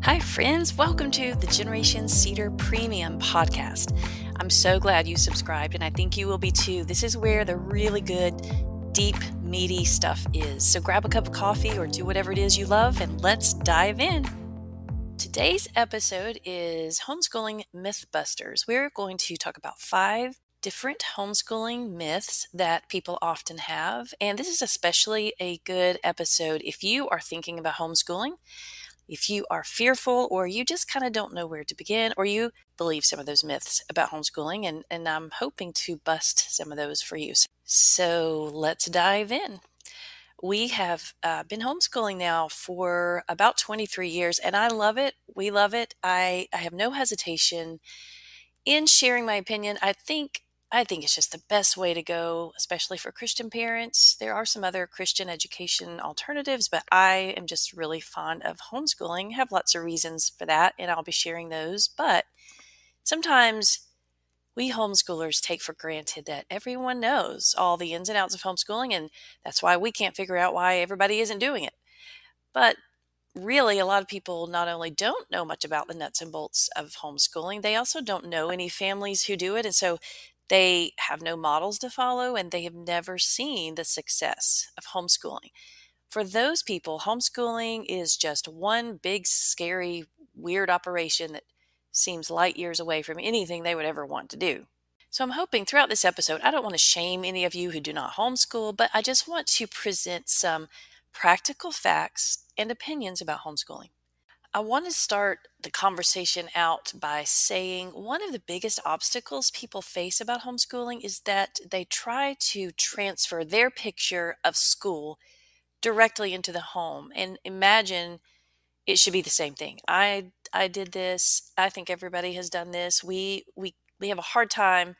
Hi, friends. Welcome to the Generation Cedar Premium podcast. I'm so glad you subscribed, and I think you will be too. This is where the really good, deep, meaty stuff is. So grab a cup of coffee or do whatever it is you love, and let's dive in. Today's episode is Homeschooling Mythbusters. We're going to talk about 5 different homeschooling myths that people often have. And this is especially a good episode if you are thinking about homeschooling, if you are fearful, or you just kind of don't know where to begin, or you believe some of those myths about homeschooling, and I'm hoping to bust some of those for you. So let's dive in. We have been homeschooling now for about 23 years, and I love it. We love it. I have no hesitation in sharing my opinion. I think it's just the best way to go, especially for Christian parents. There are some other Christian education alternatives, but I am just really fond of homeschooling. Have lots of reasons for that, and I'll be sharing those. But sometimes we homeschoolers take for granted that everyone knows all the ins and outs of homeschooling, and that's why we can't figure out why everybody isn't doing it. But really, a lot of people not only don't know much about the nuts and bolts of homeschooling, they also don't know any families who do it. And so they have no models to follow, and they have never seen the success of homeschooling. For those people, homeschooling is just one big, scary, weird operation that seems light years away from anything they would ever want to do. So I'm hoping throughout this episode, I don't want to shame any of you who do not homeschool, but I just want to present some practical facts and opinions about homeschooling. I want to start the conversation out by saying one of the biggest obstacles people face about homeschooling is that they try to transfer their picture of school directly into the home and imagine it should be the same thing. I did this. I think everybody has done this. We have a hard time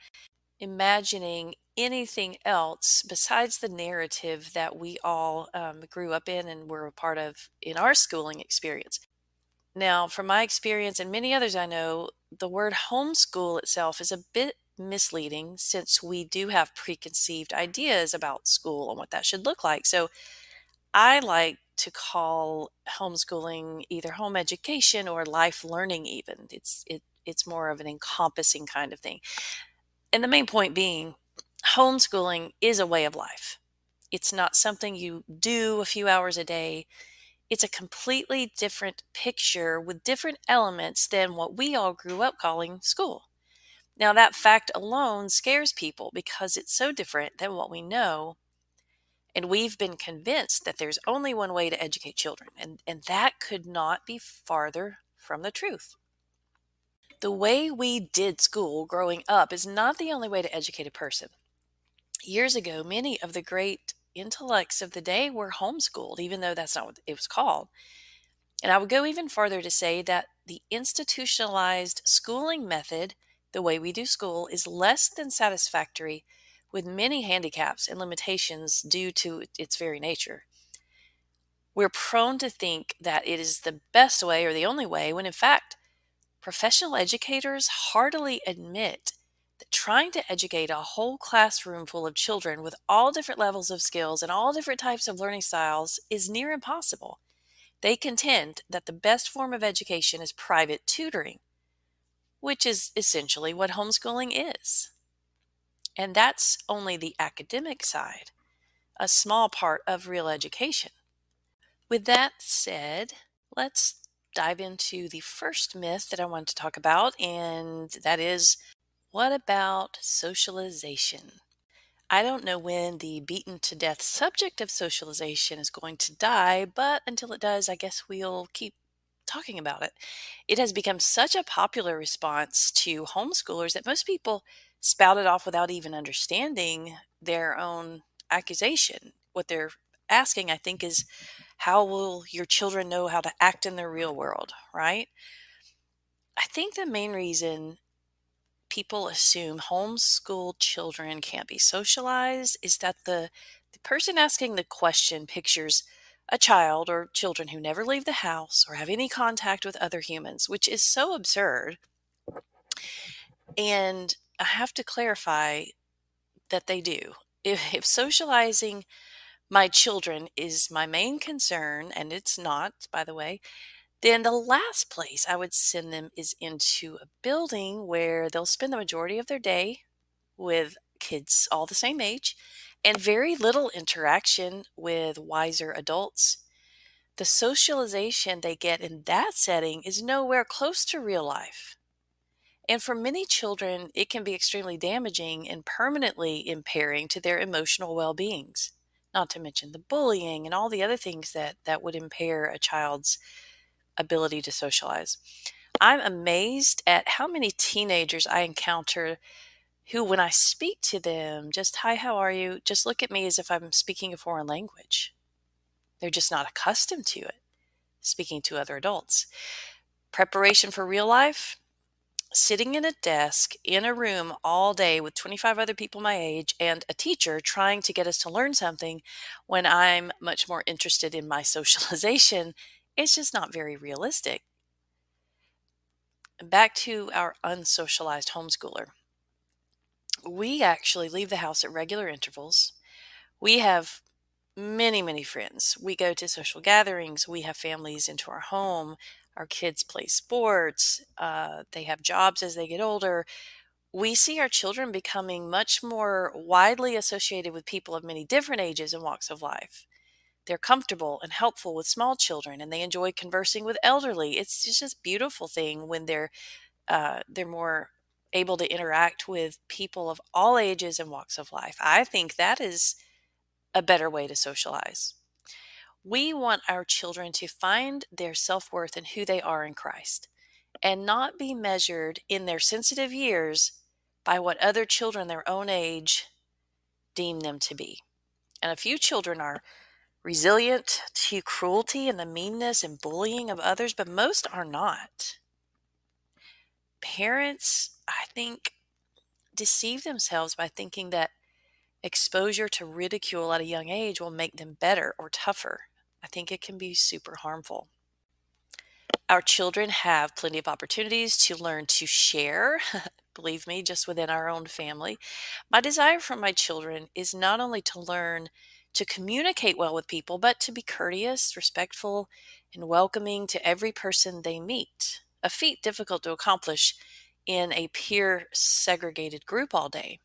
imagining anything else besides the narrative that we all grew up in and were a part of in our schooling experience. Now, from my experience and many others I know, the word homeschool itself is a bit misleading since we do have preconceived ideas about school and what that should look like. So I like to call homeschooling either home education or life learning even. It's more of an encompassing kind of thing. And the main point being, homeschooling is a way of life. It's not something you do a few hours a day. It's a completely different picture with different elements than what we all grew up calling school. Now, that fact alone scares people because it's so different than what we know. And we've been convinced that there's only one way to educate children, and that could not be farther from the truth. The way we did school growing up is not the only way to educate a person. Years ago, many of the great intellects of the day were homeschooled, even though that's not what it was called. And I would go even further to say that the institutionalized schooling method, the way we do school, is less than satisfactory with many handicaps and limitations due to its very nature. We're prone to think that it is the best way or the only way, when in fact, professional educators heartily admit that trying to educate a whole classroom full of children with all different levels of skills and all different types of learning styles is near impossible. They contend that the best form of education is private tutoring, which is essentially what homeschooling is. And that's only the academic side, a small part of real education. With that said, let's dive into the first myth that I want to talk about, and that is, what about socialization? I don't know when the beaten to death subject of socialization is going to die, but until it does, I guess we'll keep talking about it. It has become such a popular response to homeschoolers that most people spout it off without even understanding their own accusation. What they're asking, I think, is how will your children know how to act in the real world, right? I think the main reason people assume homeschooled children can't be socialized is that the person asking the question pictures a child or children who never leave the house or have any contact with other humans, which is so absurd. And I have to clarify that they do. If socializing my children is my main concern, and it's not, by the way, Then the last place I would send them is into a building where they'll spend the majority of their day with kids all the same age and very little interaction with wiser adults. The socialization they get in that setting is nowhere close to real life. And for many children, it can be extremely damaging and permanently impairing to their emotional well beings, not to mention the bullying and all the other things that would impair a child's ability to socialize. I'm amazed at how many teenagers I encounter who, when I speak to them, just, hi, how are you? Just look at me as if I'm speaking a foreign language. They're just not accustomed to it, speaking to other adults. Preparation for real life, sitting in a desk in a room all day with 25 other people my age and a teacher trying to get us to learn something when I'm much more interested in my socialization, it's just not very realistic. Back to our unsocialized homeschooler. We actually leave the house at regular intervals. We have many, many friends. We go to social gatherings. We have families into our home. Our kids play sports. They have jobs as they get older. We see our children becoming much more widely associated with people of many different ages and walks of life. They're comfortable and helpful with small children, and they enjoy conversing with elderly. It's just a beautiful thing when they're more able to interact with people of all ages and walks of life. I think that is a better way to socialize. We want our children to find their self worth in who they are in Christ and not be measured in their sensitive years by what other children their own age deem them to be. And a few children are resilient to cruelty and the meanness and bullying of others, but most are not. Parents, I think, deceive themselves by thinking that exposure to ridicule at a young age will make them better or tougher. I think it can be super harmful. Our children have plenty of opportunities to learn to share, believe me, just within our own family. My desire for my children is not only to learn to communicate well with people, but to be courteous, respectful, and welcoming to every person they meet, a feat difficult to accomplish in a peer segregated group all day.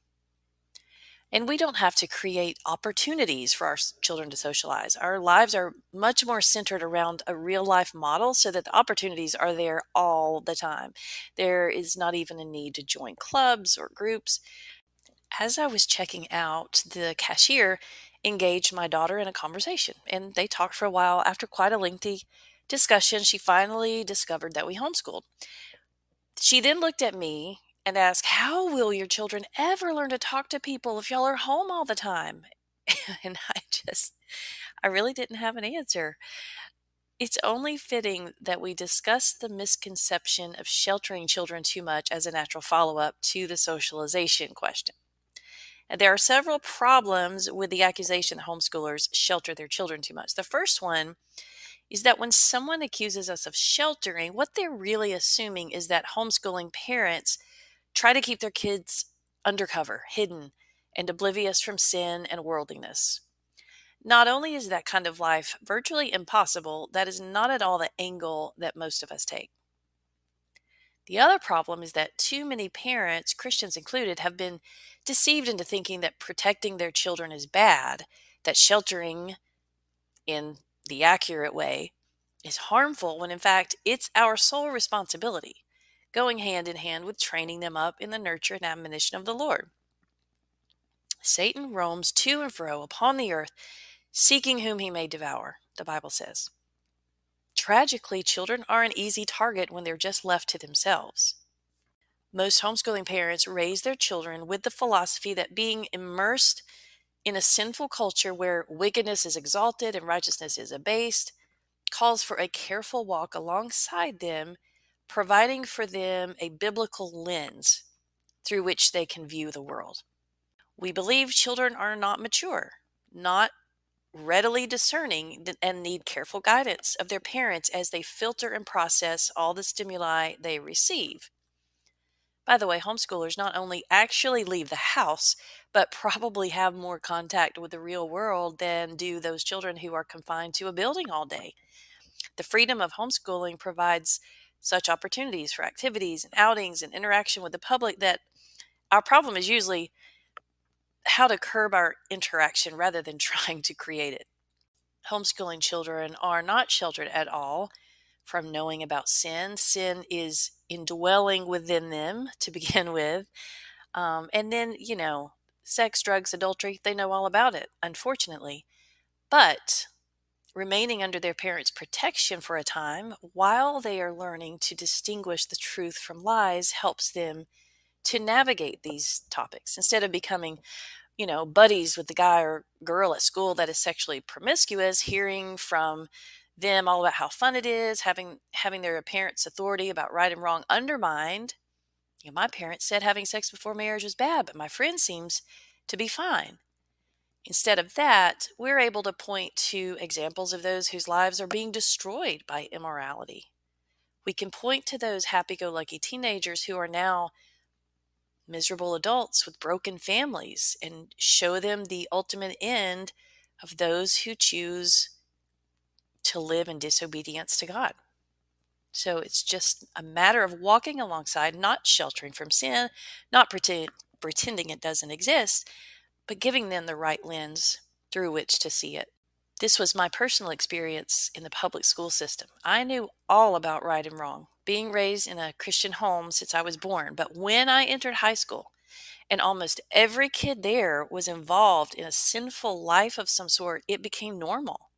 And we don't have to create opportunities for our children to socialize. Our lives are much more centered around a real life model so that the opportunities are there all the time. There is not even a need to join clubs or groups. As I was checking out, the cashier engaged my daughter in a conversation, and they talked for a while. After quite a lengthy discussion, she finally discovered that we homeschooled. She then looked at me and asked, how will your children ever learn to talk to people if y'all are home all the time? And I really didn't have an answer. It's only fitting that we discuss the misconception of sheltering children too much as a natural follow up to the socialization question. And there are several problems with the accusation that homeschoolers shelter their children too much. The first one is that when someone accuses us of sheltering, what they're really assuming is that homeschooling parents try to keep their kids undercover, hidden, and oblivious from sin and worldliness. Not only is that kind of life virtually impossible, that is not at all the angle that most of us take. The other problem is that too many parents, Christians included, have been deceived into thinking that protecting their children is bad, that sheltering in the accurate way is harmful, when in fact it's our sole responsibility, going hand in hand with training them up in the nurture and admonition of the Lord. Satan roams to and fro upon the earth, seeking whom he may devour, the Bible says. Tragically, children are an easy target when they're just left to themselves. Most homeschooling parents raise their children with the philosophy that being immersed in a sinful culture where wickedness is exalted and righteousness is abased calls for a careful walk alongside them, providing for them a biblical lens through which they can view the world. We believe children are not mature, not readily discerning, and need careful guidance of their parents as they filter and process all the stimuli they receive. By the way, homeschoolers not only actually leave the house, but probably have more contact with the real world than do those children who are confined to a building all day. The freedom of homeschooling provides such opportunities for activities and outings and interaction with the public that our problem is usually how to curb our interaction rather than trying to create it. Homeschooling children are not sheltered at all from knowing about sin. Sin is indwelling within them to begin with. And then, sex, drugs, adultery, they know all about it, unfortunately. But remaining under their parents' protection for a time while they are learning to distinguish the truth from lies helps them to navigate these topics instead of becoming buddies with the guy or girl at school that is sexually promiscuous, hearing from them all about how fun it is, having their parents' authority about right and wrong undermined. My parents said having sex before marriage was bad, but my friend seems to be fine. Instead of that, we're able to point to examples of those whose lives are being destroyed by immorality. We can point to those happy-go-lucky teenagers who are now miserable adults with broken families and show them the ultimate end of those who choose to live in disobedience to God. So it's just a matter of walking alongside, not sheltering from sin, not pretending it doesn't exist, but giving them the right lens through which to see it. This was my personal experience in the public school system. I knew all about right and wrong, being raised in a Christian home since I was born. But when I entered high school, and almost every kid there was involved in a sinful life of some sort, it became normal.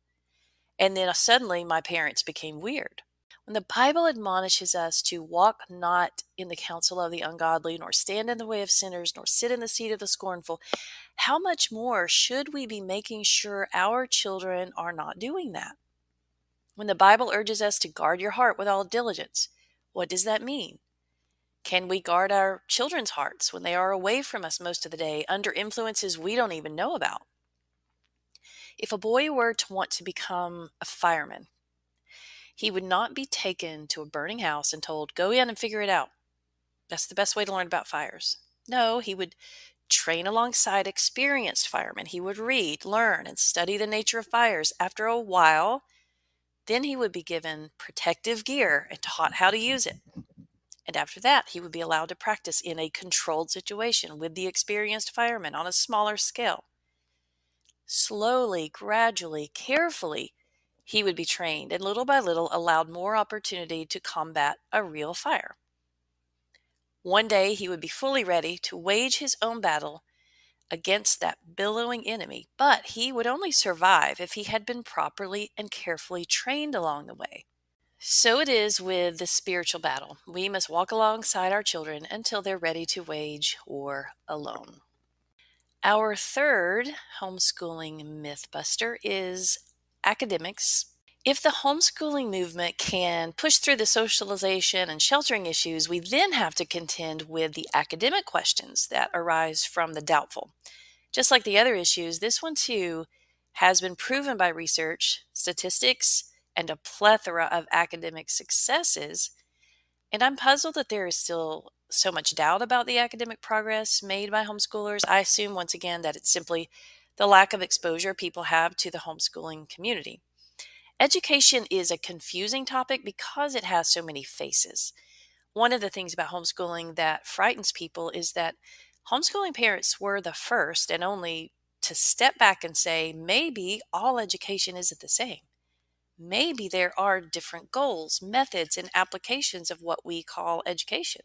And then suddenly my parents became weird. When the Bible admonishes us to walk not in the counsel of the ungodly, nor stand in the way of sinners, nor sit in the seat of the scornful, how much more should we be making sure our children are not doing that? When the Bible urges us to guard your heart with all diligence, what does that mean? Can we guard our children's hearts when they are away from us most of the day under influences we don't even know about? If a boy were to want to become a fireman, he would not be taken to a burning house and told, go in and figure it out. That's the best way to learn about fires. No, he would train alongside experienced firemen. He would read, learn, and study the nature of fires. After a while, then he would be given protective gear and taught how to use it. And after that, he would be allowed to practice in a controlled situation with the experienced firemen on a smaller scale. Slowly, gradually, carefully, he would be trained and little by little allowed more opportunity to combat a real fire. One day he would be fully ready to wage his own battle against that billowing enemy, but he would only survive if he had been properly and carefully trained along the way. So it is with the spiritual battle. We must walk alongside our children until they're ready to wage war alone. Our third homeschooling myth buster is academics. If the homeschooling movement can push through the socialization and sheltering issues, we then have to contend with the academic questions that arise from the doubtful. Just like the other issues, this one too has been proven by research, statistics, and a plethora of academic successes. And I'm puzzled that there is still so much doubt about the academic progress made by homeschoolers. I assume, once again, that it's simply the lack of exposure people have to the homeschooling community. Education is a confusing topic because it has so many faces. One of the things about homeschooling that frightens people is that homeschooling parents were the first and only to step back and say, maybe all education isn't the same. Maybe there are different goals, methods, and applications of what we call education.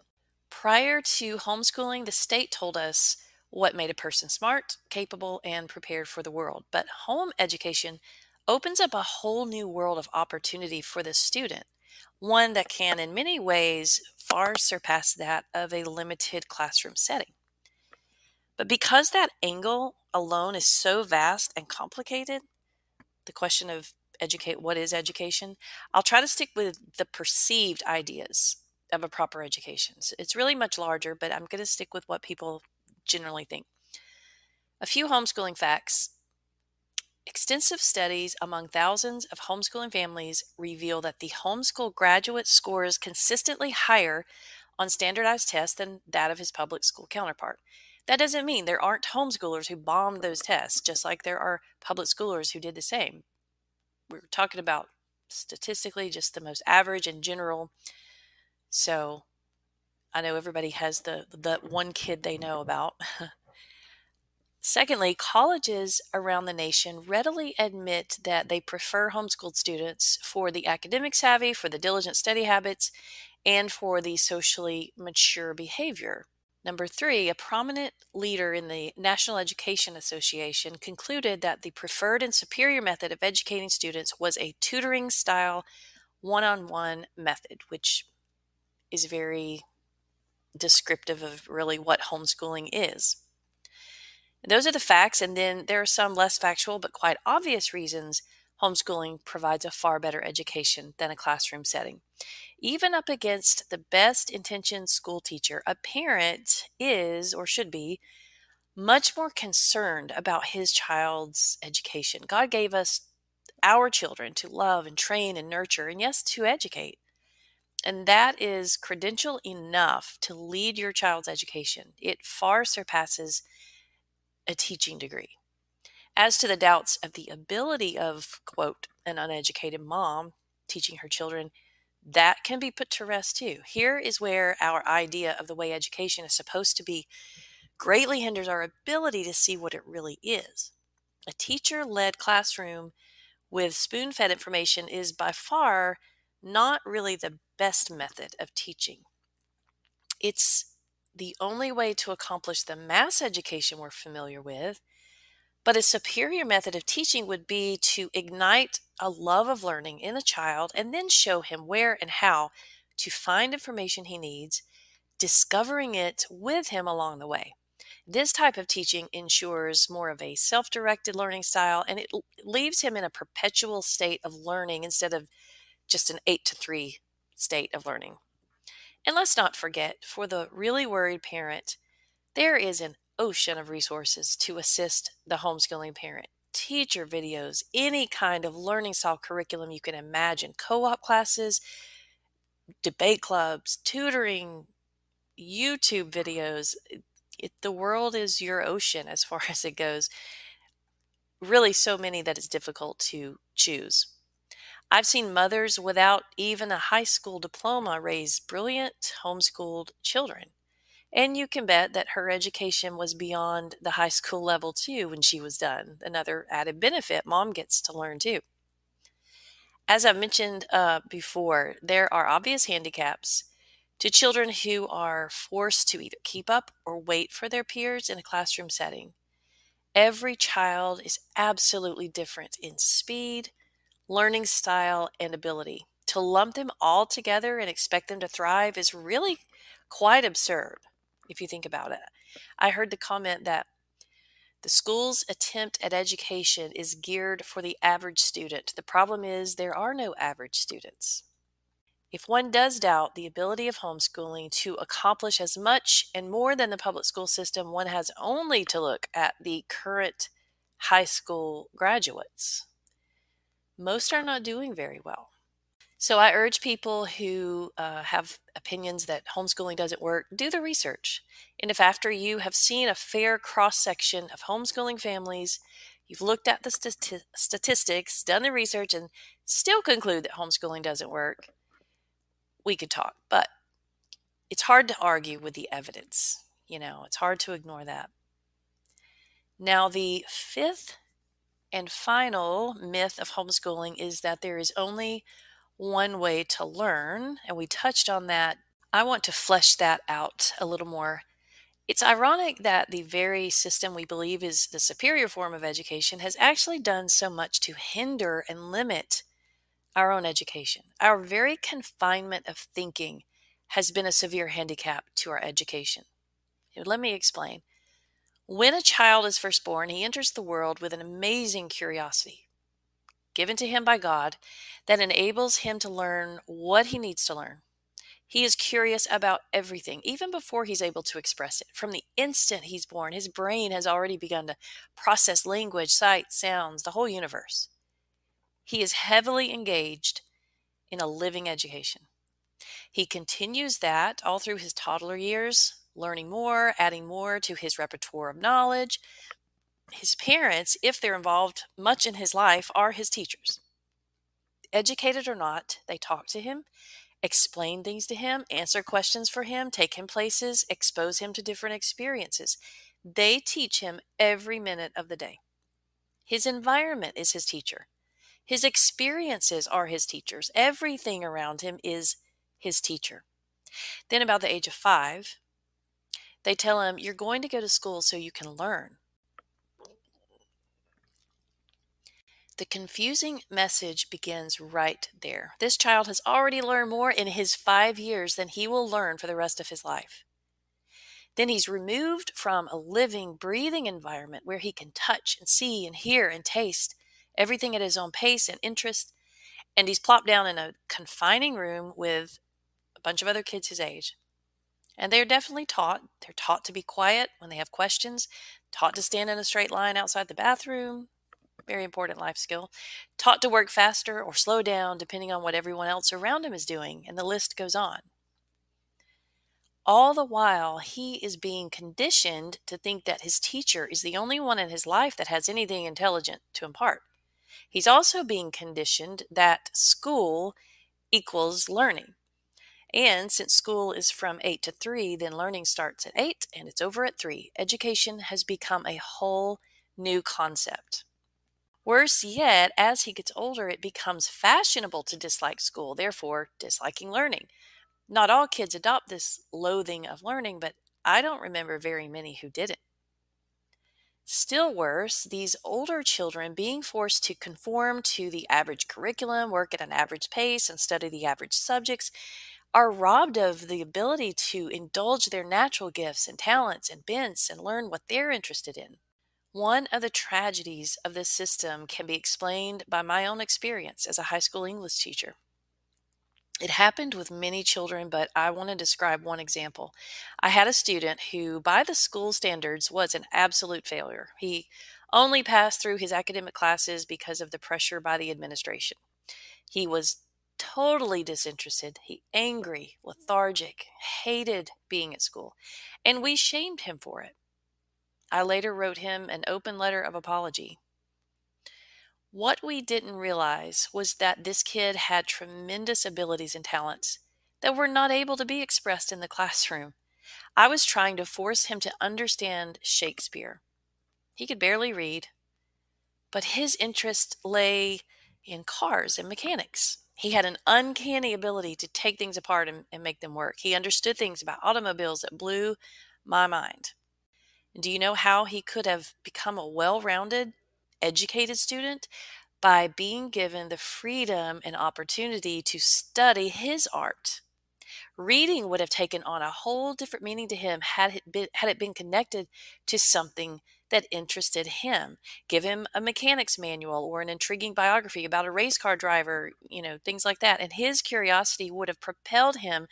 Prior to homeschooling, the state told us what made a person smart, capable, and prepared for the world. But home education opens up a whole new world of opportunity for the student, one that can, in many ways, far surpass that of a limited classroom setting. But because that angle alone is so vast and complicated, the question of what is education, I'll try to stick with the perceived ideas of a proper education. So it's really much larger, but I'm going to stick with what people generally think. A few homeschooling facts. Extensive studies among thousands of homeschooling families reveal that the homeschool graduate scores consistently higher on standardized tests than that of his public school counterpart. That doesn't mean there aren't homeschoolers who bombed those tests, just like there are public schoolers who did the same. We're talking about statistically just the most average and general. So I know everybody has the one kid they know about. Secondly, colleges around the nation readily admit that they prefer homeschooled students for the academic savvy, for the diligent study habits, and for the socially mature behavior. Number three, a prominent leader in the National Education Association concluded that the preferred and superior method of educating students was a tutoring style one on one method, which is very descriptive of really what homeschooling is. Those are the facts, and then there are some less factual but quite obvious reasons homeschooling provides a far better education than a classroom setting. Even up against the best intentioned school teacher, a parent is or should be much more concerned about his child's education. God gave us our children to love and train and nurture, and yes, to educate. And that is credential enough to lead your child's education. It far surpasses a teaching degree. As to the doubts of the ability of, quote, an uneducated mom teaching her children, that can be put to rest too. Here is where our idea of the way education is supposed to be greatly hinders our ability to see what it really is. A teacher led classroom with spoon fed information is by far not really the best method of teaching. It's the only way to accomplish the mass education we're familiar with, but a superior method of teaching would be to ignite a love of learning in a child and then show him where and how to find information he needs, discovering it with him along the way. This type of teaching ensures more of a self directed learning style, and it leaves him in a perpetual state of learning instead of just an 8 to 3 state of learning. And let's not forget, for the really worried parent, there is an ocean of resources to assist the homeschooling parent. Teacher videos, any kind of learning style curriculum you can imagine, co op classes, debate clubs, tutoring, YouTube videos. The world is your ocean as far as it goes. Really, so many that it's difficult to choose. I've seen mothers without even a high school diploma raise brilliant homeschooled children. And you can bet that her education was beyond the high school level too when she was done. Another added benefit mom gets to learn too. As I've mentioned before, there are obvious handicaps to children who are forced to either keep up or wait for their peers in a classroom setting. Every child is absolutely different in speed, learning style, and ability. To lump them all together and expect them to thrive is really quite absurd if you think about it. I heard the comment that the school's attempt at education is geared for the average student. The problem is there are no average students. If one does doubt the ability of homeschooling to accomplish as much and more than the public school system, one has only to look at the current high school graduates. Most are not doing very well. So I urge people who have opinions that homeschooling doesn't work, do the research. And if after you have seen a fair cross section of homeschooling families, you've looked at the statistics, done the research, and still conclude that homeschooling doesn't work, we could talk. But it's hard to argue with the evidence. It's hard to ignore that. Now, the fifth and final myth of homeschooling is that there is only one way to learn, and we touched on that. I want to flesh that out a little more. It's ironic that the very system we believe is the superior form of education has actually done so much to hinder and limit our own education. Our very confinement of thinking has been a severe handicap to our education. Let me explain. When a child is first born, he enters the world with an amazing curiosity given to him by God that enables him to learn what he needs to learn. He is curious about everything, even before he's able to express it. From the instant he's born, his brain has already begun to process language, sight, sounds, the whole universe. He is heavily engaged in a living education. He continues that all through his toddler years, learning more, adding more to his repertoire of knowledge. His parents, if they're involved much in his life, are his teachers. educated or not, they talk to him, explain things to him, answer questions for him, take him places, expose him to different experiences. They teach him every minute of the day. His environment is his teacher. His experiences are his teachers. Everything around him is his teacher. Then, about the age of 5, they tell him, "You're going to go to school so you can learn." The confusing message begins right there. This child has already learned more in his 5 years than he will learn for the rest of his life. Then he's removed from a living, breathing environment where he can touch and see and hear and taste everything at his own pace and interest. And he's plopped down in a confining room with a bunch of other kids his age. And they're definitely taught. They're taught to be quiet when they have questions, taught to stand in a straight line outside the bathroom, very important life skill, taught to work faster or slow down depending on what everyone else around him is doing, and the list goes on. All the while, he is being conditioned to think that his teacher is the only one in his life that has anything intelligent to impart. He's also being conditioned that school equals learning. And since school is from 8 to 3, then learning starts at 8 and it's over at 3. Education has become a whole new concept. Worse yet, as he gets older, it becomes fashionable to dislike school, therefore disliking learning. Not all kids adopt this loathing of learning, but I don't remember very many who didn't. Still worse, these older children being forced to conform to the average curriculum, work at an average pace, and study the average subjects are robbed of the ability to indulge their natural gifts and talents and bents and learn what they're interested in. One of the tragedies of this system can be explained by my own experience as a high school English teacher. It happened with many children, but I want to describe one example. I had a student who, by the school standards, was an absolute failure. He only passed through his academic classes because of the pressure by the administration. He was totally disinterested, angry, lethargic, hated being at school, and we shamed him for it. I later wrote him an open letter of apology. What we didn't realize was that this kid had tremendous abilities and talents that were not able to be expressed in the classroom. I was trying to force him to understand Shakespeare. He could barely read, but his interest lay in cars and mechanics. He had an uncanny ability to take things apart and make them work. He understood things about automobiles that blew my mind. Do you know how he could have become a well-rounded, educated student? By being given the freedom and opportunity to study his art. Reading would have taken on a whole different meaning to him had it been connected to something that interested him. Give him a mechanics manual or an intriguing biography about a race car driver, things like that. And his curiosity would have propelled him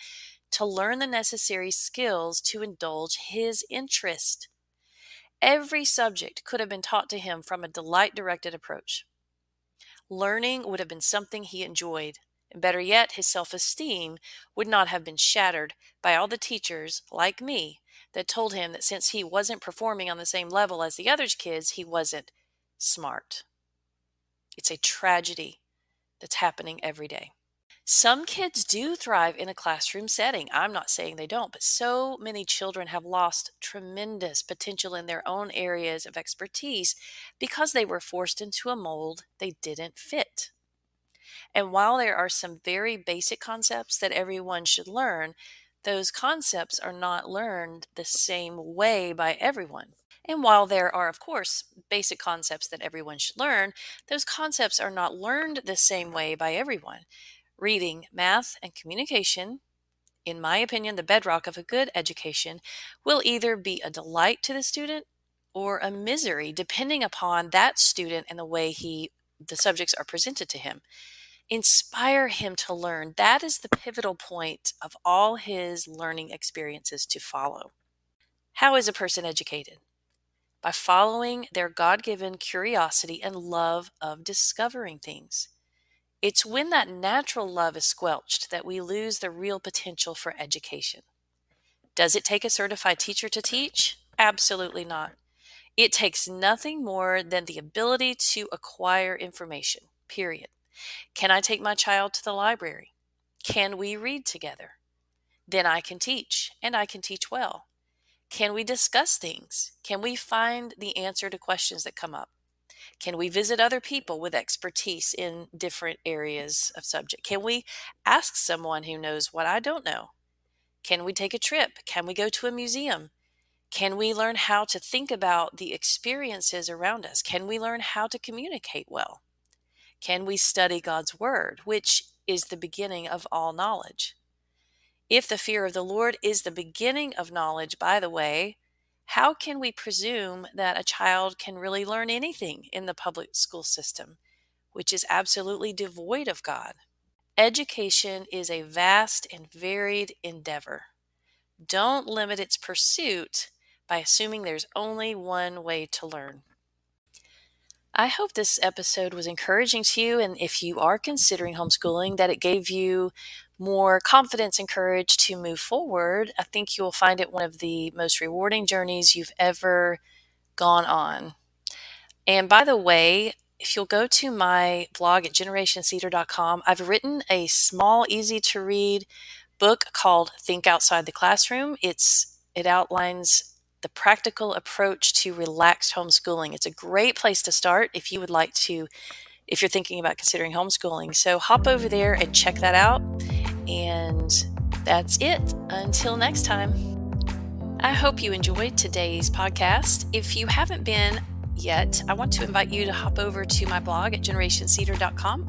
to learn the necessary skills to indulge his interest. Every subject could have been taught to him from a delight-directed approach. Learning would have been something he enjoyed, and better yet, his self-esteem would not have been shattered by all the teachers, like me, that told him that since he wasn't performing on the same level as the other kids, he wasn't smart. It's a tragedy that's happening every day. Some kids do thrive in a classroom setting. I'm not saying they don't, but so many children have lost tremendous potential in their own areas of expertise because they were forced into a mold they didn't fit. And while there are some very basic concepts that everyone should learn, those concepts are not learned the same way by everyone. And while there are, of course, basic concepts that everyone should learn, those concepts are not learned the same way by everyone. Reading, math, and communication, in my opinion, the bedrock of a good education, will either be a delight to the student or a misery, depending upon that student and the way the subjects are presented to him. Inspire him to learn. That is the pivotal point of all his learning experiences to follow. How is a person educated? By following their God-given curiosity and love of discovering things. It's when that natural love is squelched that we lose the real potential for education. Does it take a certified teacher to teach? Absolutely not. It takes nothing more than the ability to acquire information, period. Can I take my child to the library? Can we read together? Then I can teach, and I can teach well. Can we discuss things? Can we find the answer to questions that come up? Can we visit other people with expertise in different areas of subject? Can we ask someone who knows what I don't know? Can we take a trip? Can we go to a museum? Can we learn how to think about the experiences around us? Can we learn how to communicate well? Can we study God's Word, which is the beginning of all knowledge? If the fear of the Lord is the beginning of knowledge, by the way, how can we presume that a child can really learn anything in the public school system, which is absolutely devoid of God? Education is a vast and varied endeavor. Don't limit its pursuit by assuming there's only one way to learn. I hope this episode was encouraging to you, and if you are considering homeschooling, that it gave you more confidence and courage to move forward. I think you will find it one of the most rewarding journeys you've ever gone on. And by the way, if you'll go to my blog at generationscedar.com, I've written a small, easy to read book called Think Outside the Classroom. It outlines the practical approach to relaxed homeschooling. It's a great place to start if you're thinking about considering homeschooling. So hop over there and check that out. And that's it. Until next time. I hope you enjoyed today's podcast. If you haven't been yet, I want to invite you to hop over to my blog at generationscedar.com,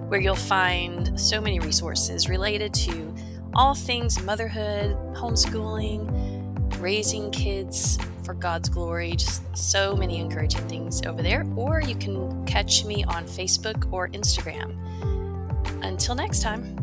where you'll find so many resources related to all things motherhood, homeschooling, raising kids for God's glory, just so many encouraging things over there. Or you can catch me on Facebook or Instagram. Until next time.